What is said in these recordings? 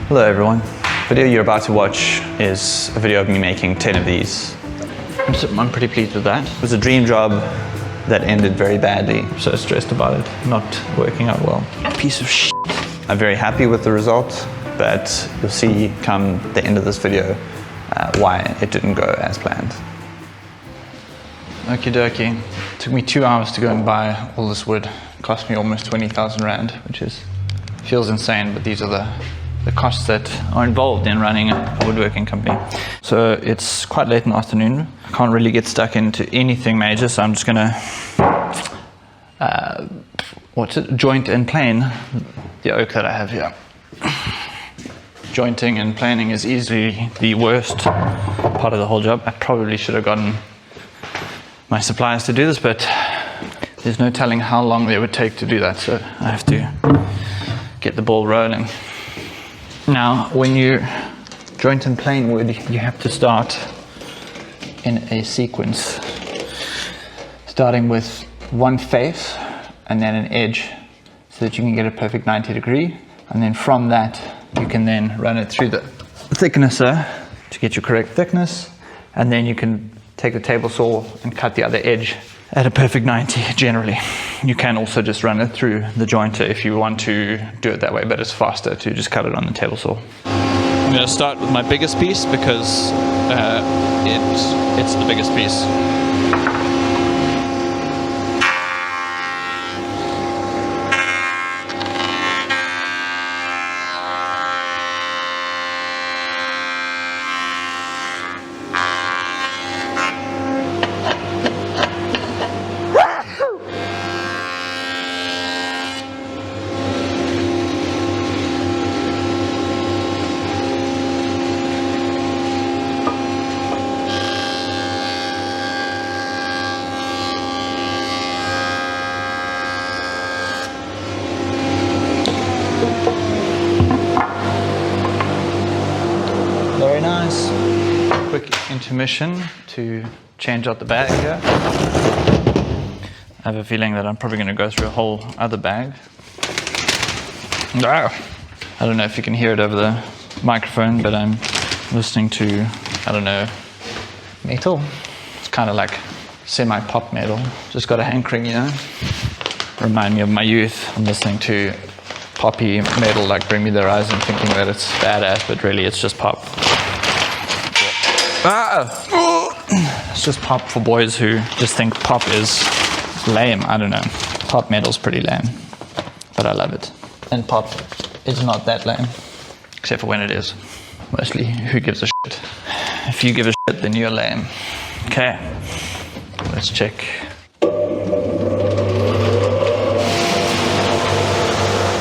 Hello everyone. The video you're about to watch is a video of me making 10 of these. I'm pretty pleased with that. It was a dream job that ended very badly. So stressed about it not working out well. Piece of shit. I'm very happy with the result, but you'll see come the end of this video why it didn't go as planned. Okie dokie. It took me 2 hours to go and buy all this wood. It cost me almost 20,000 Rand, which feels insane, but these are the costs that are involved in running a woodworking company. So it's quite late in the afternoon. I can't really get stuck into anything major, so I'm just gonna joint and plane the oak that I have here. Jointing and planing is easily the worst part of the whole job. I probably should have gotten my suppliers to do this, but there's no telling how long they would take to do that, so I have to get the ball rolling. Now, when you joint and plane wood, you have to start in a sequence, starting with one face and then an edge, so that you can get a perfect 90 degree, and then from that you can then run it through the thicknesser to get your correct thickness, and then you can take the table saw and cut the other edge at a perfect 90 generally. You can also just run it through the jointer if you want to do it that way, but it's faster to just cut it on the table saw. I'm going to start with my biggest piece because it's the biggest piece. Very nice. Quick intermission to change out the bag here. I have a feeling that I'm probably going to go through a whole other bag. I don't know if you can hear it over the microphone, but I'm listening to, I don't know, metal. It's kind of like semi-pop metal. Just got a hankering, you know. Remind me of my youth. I'm listening to poppy metal like Bring Me the Horizon, thinking that it's badass, but really it's just pop. It's just pop for boys who just think pop is lame. I don't know. Pop metal's pretty lame, but I love it. And pop is not that lame, except for when it is. Mostly, who gives a shit? If you give a shit, then you're lame. Okay, let's check.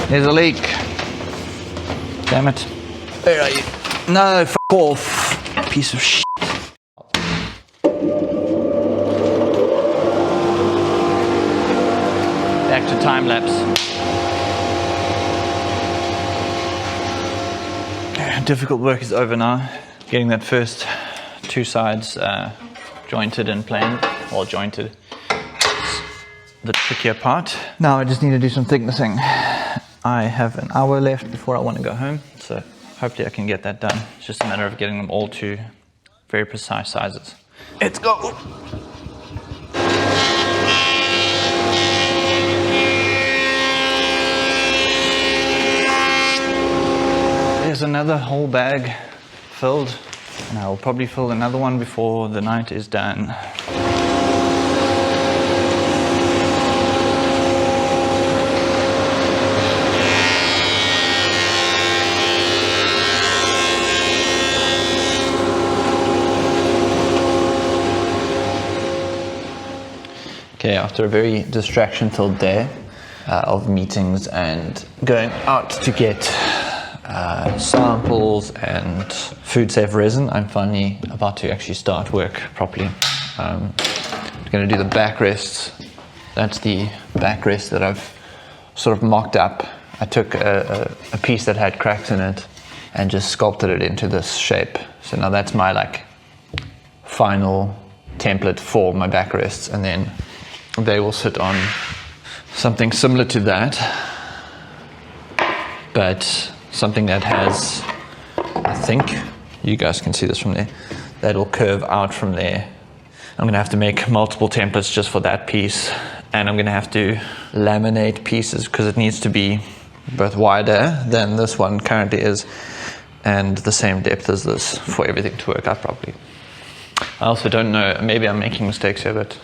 There's a leak. Damn it. Where are you? No, f*** off. Piece of shit. Back to time lapse. Difficult work is over now. Getting that first two sides jointed and planed, or jointed. The trickier part. Now I just need to do some thicknessing. I have an hour left before I want to go home, so hopefully I can get that done. It's just a matter of getting them all to very precise sizes. Let's go! There's another whole bag filled, and I will probably fill another one before the night is done. Okay, after a very distraction-filled day of meetings and going out to get samples and food-safe resin, I'm finally about to actually start work properly. I'm going to do the backrests. That's the backrest that I've sort of mocked up. I took a piece that had cracks in it and just sculpted it into this shape. So now that's my like final template for my backrests, and then they will sit on something similar to that, but something that has I think you guys can see this from there, that'll curve out from there. I'm gonna have to make multiple templates just for that piece, and I'm gonna have to laminate pieces because it needs to be both wider than this one currently is and the same depth as this for everything to work out properly. I also don't know, maybe I'm making mistakes here, but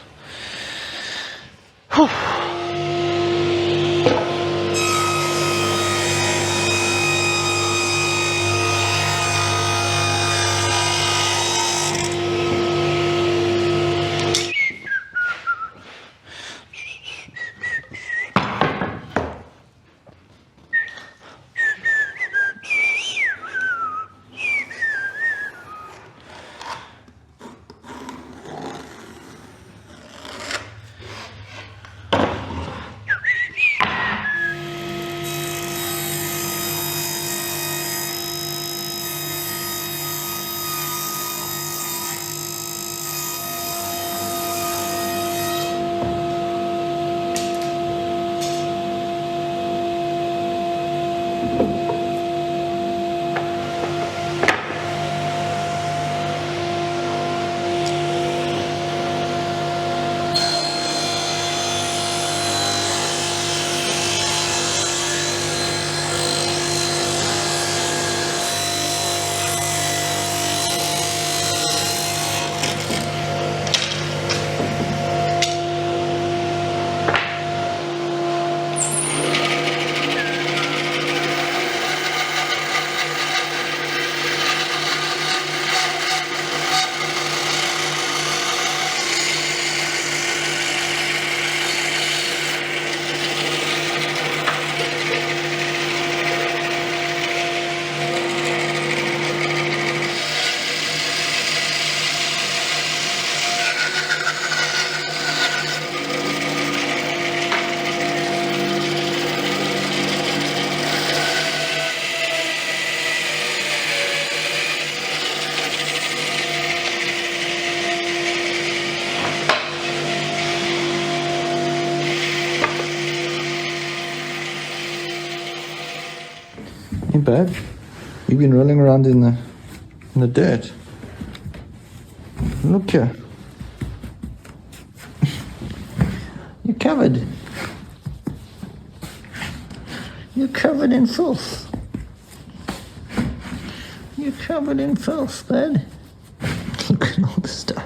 ain't bad. You've been rolling around in the dirt. Look here. You're covered. You're covered in filth. You're covered in filth, bud. Look at all the stuff.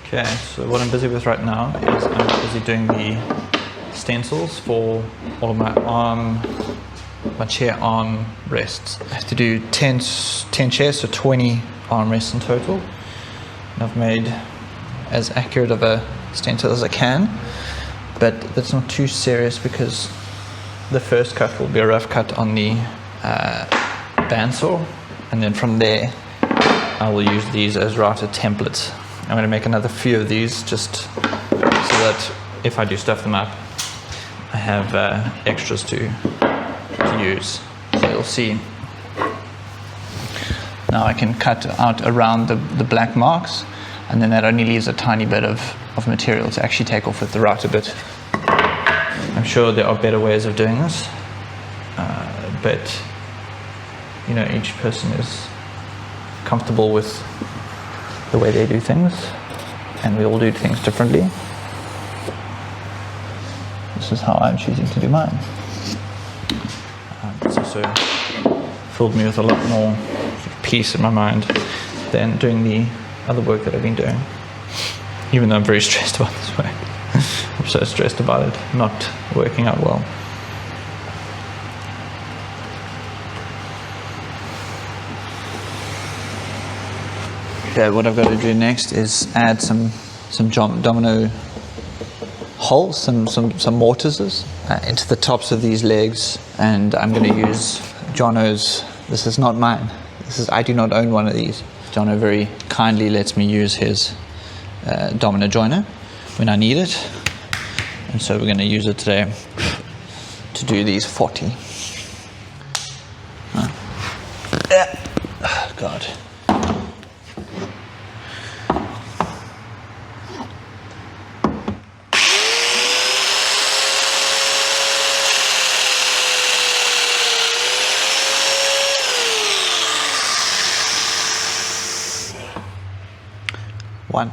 Okay, so what I'm busy with right now is I'm busy doing the stencils for all of my chair arm rests. I have to do 10 chairs, so 20 arm rests in total. And I've made as accurate of a stencil as I can, but that's not too serious because the first cut will be a rough cut on the bandsaw, and then from there I will use these as router templates. I'm going to make another few of these just so that if I do stuff them up, I have extras to use. So you'll see. Now I can cut out around the black marks, and then that only leaves a tiny bit of material to actually take off with the router bit. I'm sure there are better ways of doing this, but you know, each person is comfortable with the way they do things, and we all do things differently. This is how I'm choosing to do mine. It's also filled me with a lot more peace in my mind than doing the other work that I've been doing, even though I'm very stressed about this work. I'm so stressed about it not working out well. Okay, what I've got to do next is add some domino holes, some mortises into the tops of these legs, and I'm going to use Jono's. This is not mine. I do not own one of these. Jono very kindly lets me use his domino joiner when I need it, and so we're going to use it today to do these 40. Oh, God. One.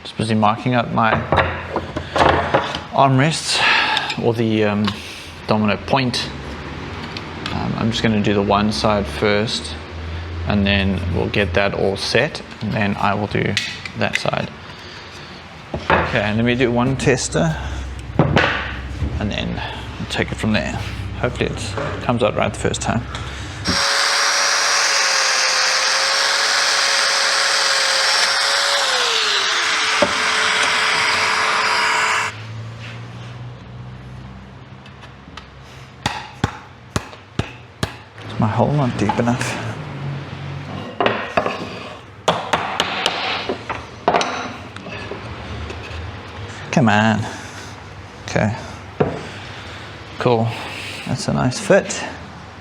Just busy marking out my armrests, or the domino point. I'm just going to do the one side first, and then we'll get that all set, and then I will do that side. Okay, and let me do one tester, and then we'll take it from there. Hopefully it comes out right the first time. Is my hole not deep enough? Come on. Okay. Cool. That's a nice fit.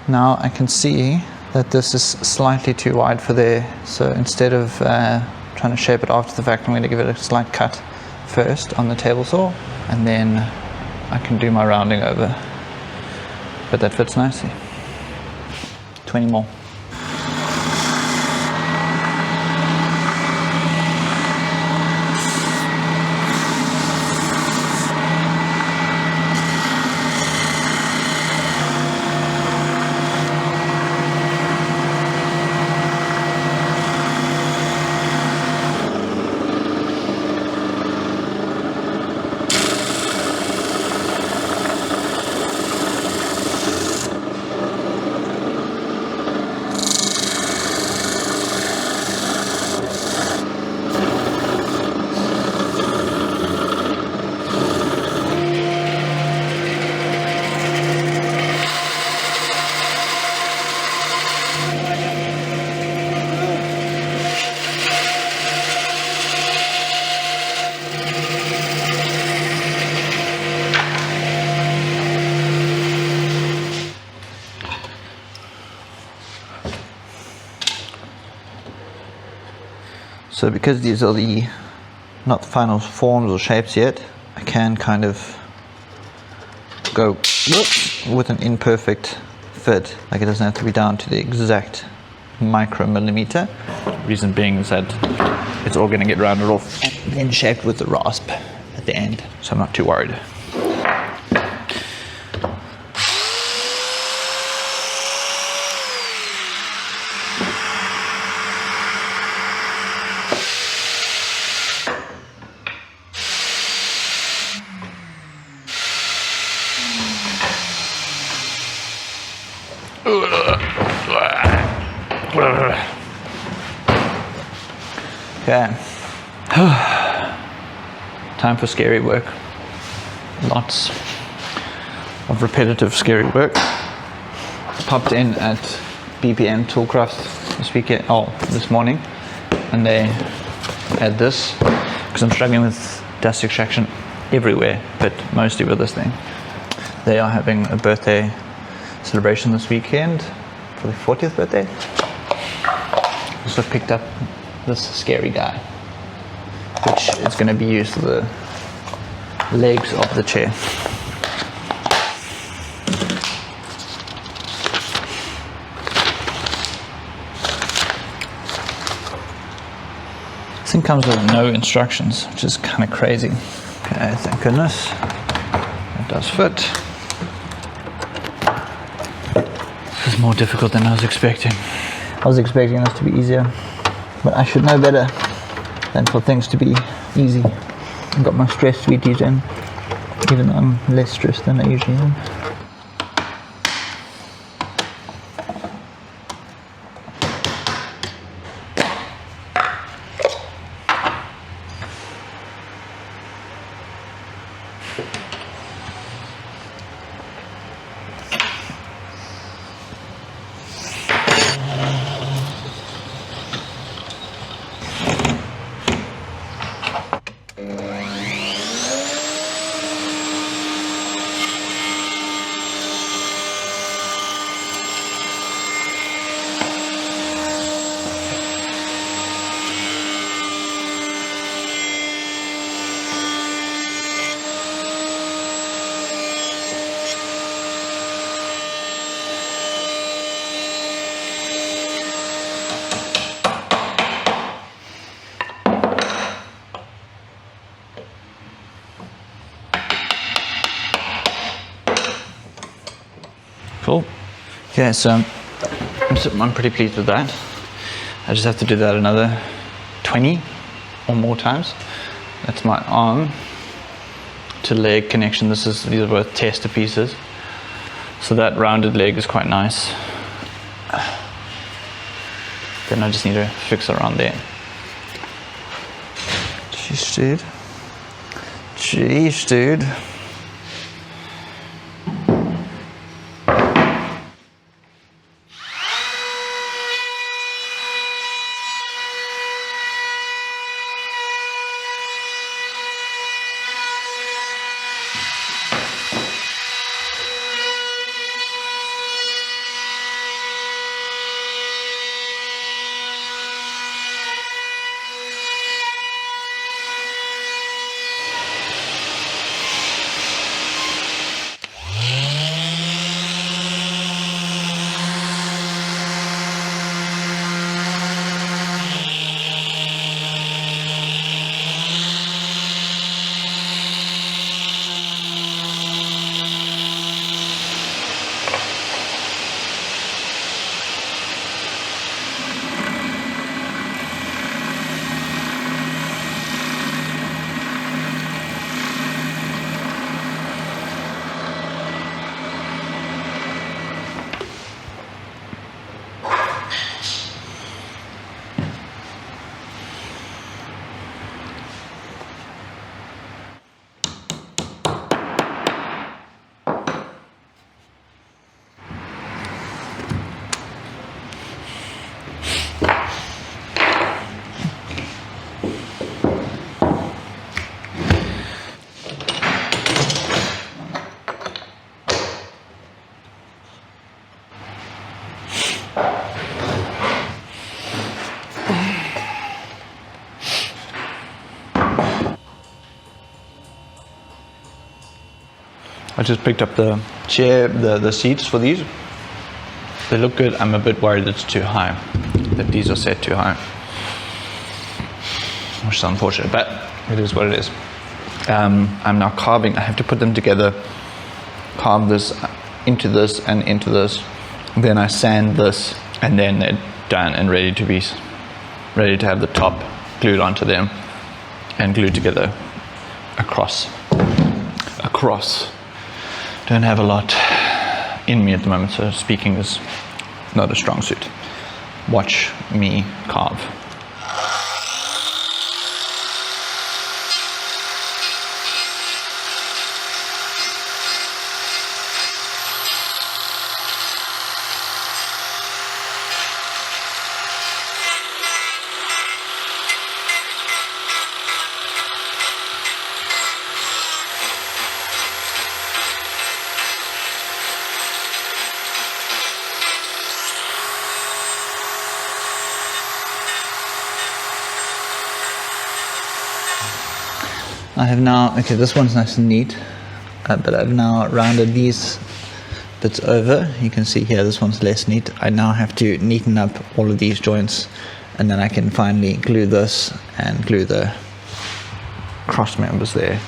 Now I can see that this is slightly too wide for there, so instead of trying to shape it after the fact, I'm going to give it a slight cut first on the table saw, and then I can do my rounding over. But that fits nicely. 20 more. So because these are not the final forms or shapes yet, I can kind of go with an imperfect fit. Like, it doesn't have to be down to the exact micromillimeter. Reason being is that it's all going to get rounded off and then shaped with the rasp at the end. So I'm not too worried. Okay. Time for scary work. Lots of repetitive scary work. Popped in at BPM Toolcraft this morning, and they had this because I'm struggling with dust extraction everywhere, but mostly with this thing. They are having a birthday celebration this weekend for the 40th birthday. Also picked up this scary guy, which is going to be used for the legs of the chair. This thing comes with no instructions, which is kind of crazy. Okay, thank goodness. It does fit. This is more difficult than I was expecting. I was expecting this to be easier, but I should know better than for things to be easy. I've got my stress sweeties in, even though I'm less stressed than I usually am. Cool. Okay, so I'm pretty pleased with that. I just have to do that another 20 or more times. That's my arm to leg connection. These are both tester pieces. So that rounded leg is quite nice. Then I just need to fix around there. Jeez, dude. Jeez, dude. I just picked up the chair, the seats for these. They look good. I'm a bit worried it's too high, that these are set too high, which is unfortunate, but it is what it is. I'm now carving. I have to put them together, carve this into this and into this. Then I sand this, and then they're done and ready to have the top glued onto them and glued together across. Don't have a lot in me at the moment, so speaking is not a strong suit. Watch me carve. I have now, okay, this one's nice and neat, but I've now rounded these bits over. You can see here, this one's less neat. I now have to neaten up all of these joints, and then I can finally glue this and glue the cross members there.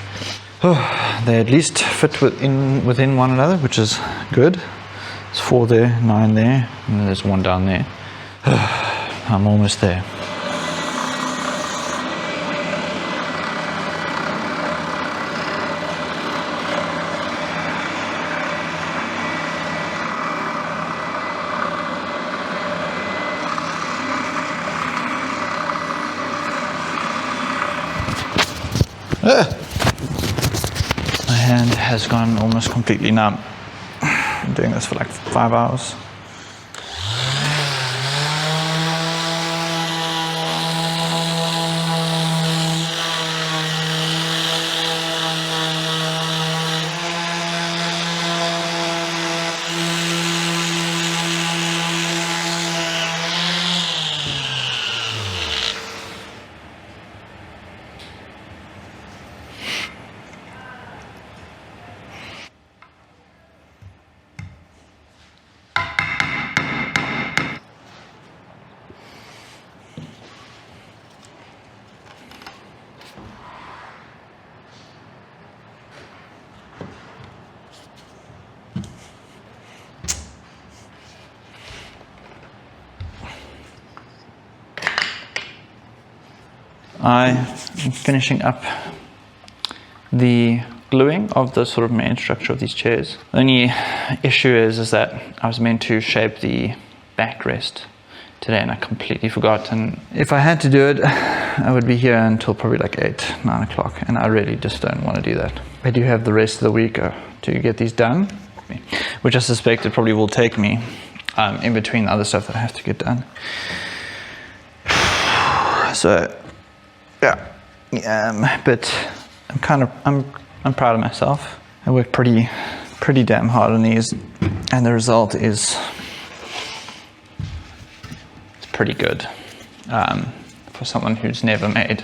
Oh, they at least fit within one another, which is good. There's 4 there, 9 there, and then there's 1 down there. I'm almost there. My hand has gone almost completely numb. I'm doing this for like 5 hours. I'm finishing up the gluing of the sort of main structure of these chairs. The only issue is that I was meant to shape the backrest today and I completely forgot, and if I had to do it I would be here until probably like 8, 9 o'clock, and I really just don't want to do that. I do have the rest of the week to get these done, which I suspect it probably will take me in between the other stuff that I have to get done. So yeah, but I'm proud of myself. I worked pretty damn hard on these, and the result is it's pretty good for someone who's never made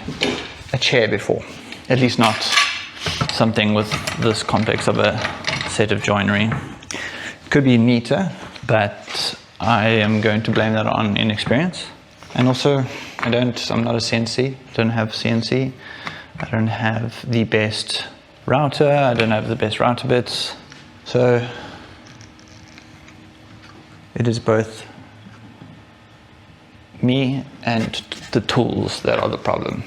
a chair before. At least not something with this complex of a set of joinery. It could be neater, but I am going to blame that on inexperience. And also, I'm not a CNC, don't have CNC, I don't have the best router, I don't have the best router bits, so it is both me and the tools that are the problem.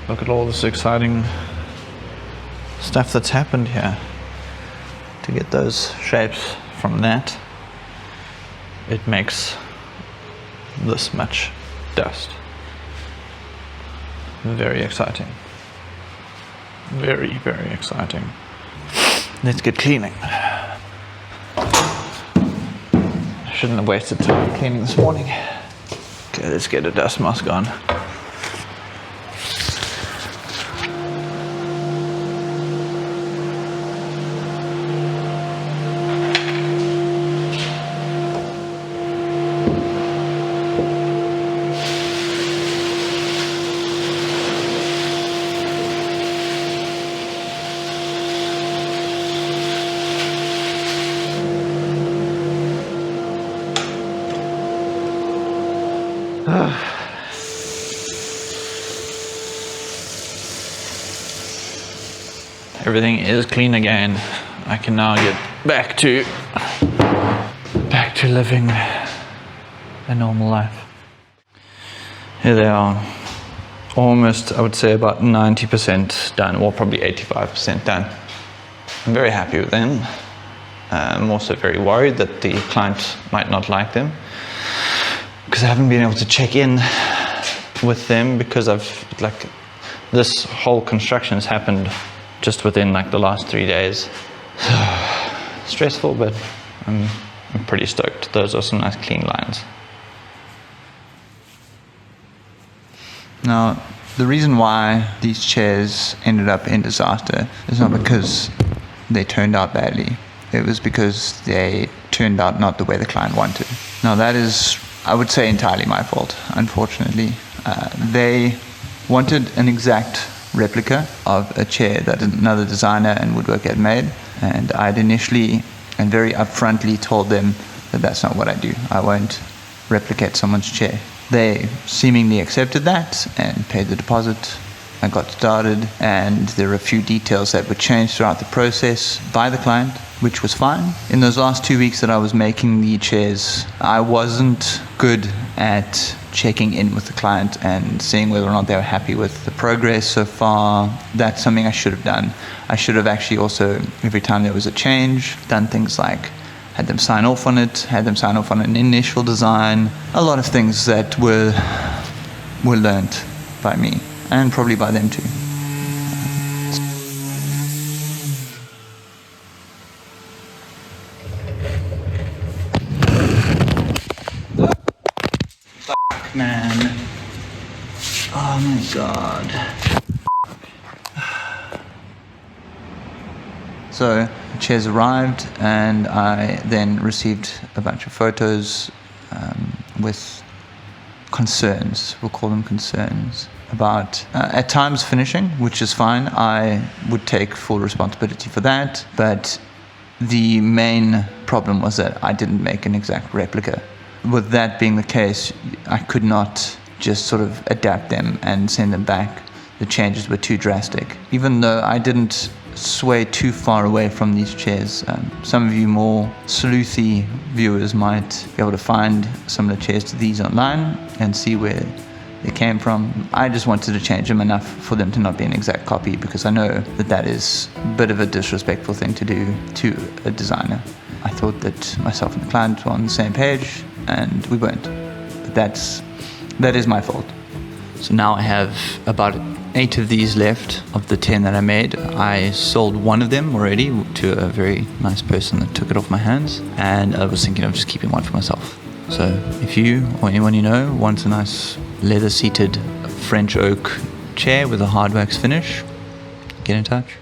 Look at all this exciting stuff that's happened here. To get those shapes from that, it makes this much dust. Very exciting. Very, very exciting. Let's get cleaning. I shouldn't have wasted time cleaning this morning. Okay, let's get a dust mask on. Everything is clean again. I can now get back to living a normal life. Here they are, almost, I would say about 90% done, or probably 85% done. I'm very happy with them. I'm also very worried that the client might not like them, because I haven't been able to check in with them, because this whole construction has happened just within like the last 3 days. Stressful, but I'm pretty stoked. Those are some nice clean lines. Now, the reason why these chairs ended up in disaster is not because they turned out badly. It was because they turned out not the way the client wanted. Now, that is, I would say, entirely my fault, unfortunately. They wanted an exact replica of a chair that another designer and woodworker had made, and I'd initially and very upfrontly told them that that's not what I do. I won't replicate someone's chair. They seemingly accepted that and paid the deposit. I got started, and there were a few details that were changed throughout the process by the client, which was fine. In those last 2 weeks that I was making the chairs, I wasn't good at checking in with the client and seeing whether or not they were happy with the progress so far. That's something I should have done. I should have actually also, every time there was a change, done things like had them sign off on it, had them sign off on an initial design. A lot of things that were learnt by me, and probably by them too. Fuck, man. Oh my god. So the chairs arrived, and I then received a bunch of photos with concerns, we'll call them concerns, about at times finishing, which is fine. I would take full responsibility for that, but the main problem was that I didn't make an exact replica. With that being the case, I could not just sort of adapt them and send them back. The changes were too drastic. Even though I didn't sway too far away from these chairs. Some of you more sleuthy viewers might be able to find similar chairs to these online and see where they came from. I just wanted to change them enough for them to not be an exact copy, because I know that that is a bit of a disrespectful thing to do to a designer. I thought that myself and the client were on the same page, and we weren't. But that is my fault. So now I have about 8 of these left of the 10 that I made. I sold one of them already to a very nice person that took it off my hands, and I was thinking of just keeping one for myself. So if you or anyone you know wants a nice leather-seated French oak chair with a hard wax finish, get in touch.